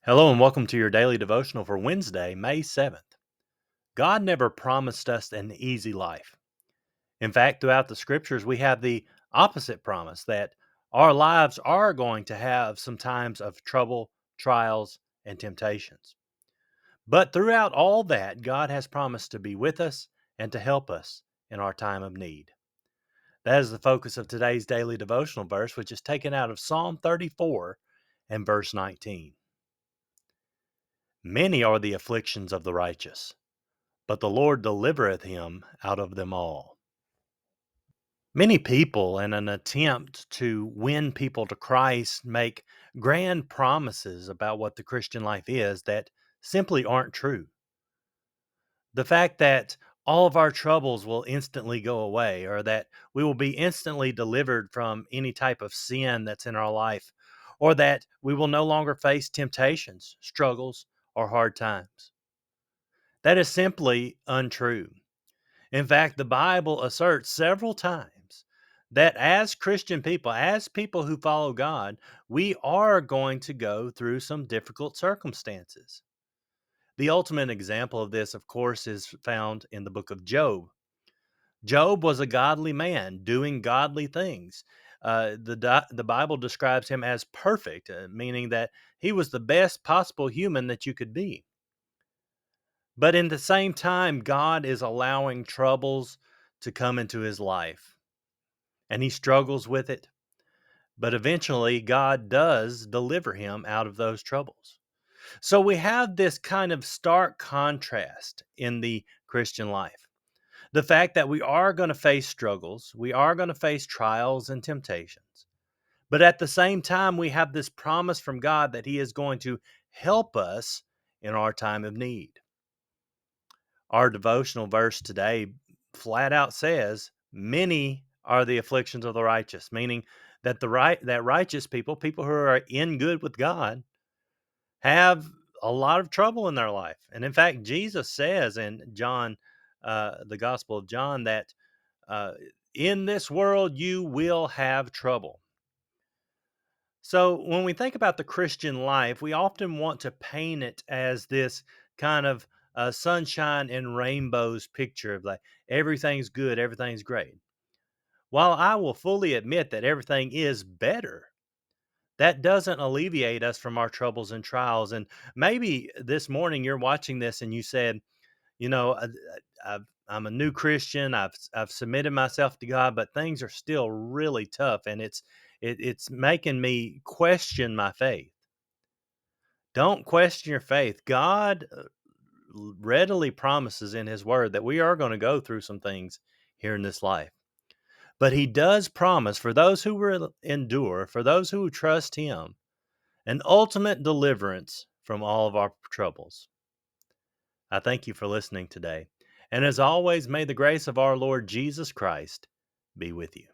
Hello and welcome to your daily devotional for Wednesday, May 7th. God never promised us an easy life. In fact, throughout the scriptures, we have the opposite promise that our lives are going to have some times of trouble, trials, and temptations. But throughout all that, God has promised to be with us and to help us in our time of need. That is the focus of today's daily devotional verse, which is taken out of Psalm 34 and verse 19. Many are the afflictions of the righteous, but the Lord delivereth him out of them all. Many people, in an attempt to win people to Christ, make grand promises about what the Christian life is that simply aren't true. The fact that all of our troubles will instantly go away, or that we will be instantly delivered from any type of sin that's in our life, or that we will no longer face temptations, struggles, or hard times. That is simply untrue. In fact, the Bible asserts several times that as Christian people, as people who follow God, we are going to go through some difficult circumstances. The ultimate example of this, of course, is found in the book of Job. Job was a godly man doing godly things. The Bible describes him as perfect, meaning that he was the best possible human that you could be. But in the same time, God is allowing troubles to come into his life, and he struggles with it. But eventually, God does deliver him out of those troubles. So we have this kind of stark contrast in the Christian life. The fact that we are going to face struggles, we are going to face trials and temptations. But at the same time, we have this promise from God that he is going to help us in our time of need. Our devotional verse today flat out says, "Many are the afflictions of the righteous," meaning that that righteous people, people who are in good with God, have a lot of trouble in their life. And in fact, Jesus says in John, the Gospel of John, that uh, in this world you will have trouble. So when we think about the Christian life, we often want to paint it as this kind of sunshine and rainbows picture of like everything's good, everything's great. While I will fully admit that everything is better, that doesn't alleviate us from our troubles and trials. And maybe this morning you're watching this and you said, you know, I'm a new Christian. I've submitted myself to God, but things are still really tough, and it's making me question my faith. Don't question your faith. God readily promises in His Word that we are going to go through some things here in this life, but He does promise for those who will endure, for those who trust Him, an ultimate deliverance from all of our troubles. I thank you for listening today. And as always, may the grace of our Lord Jesus Christ be with you.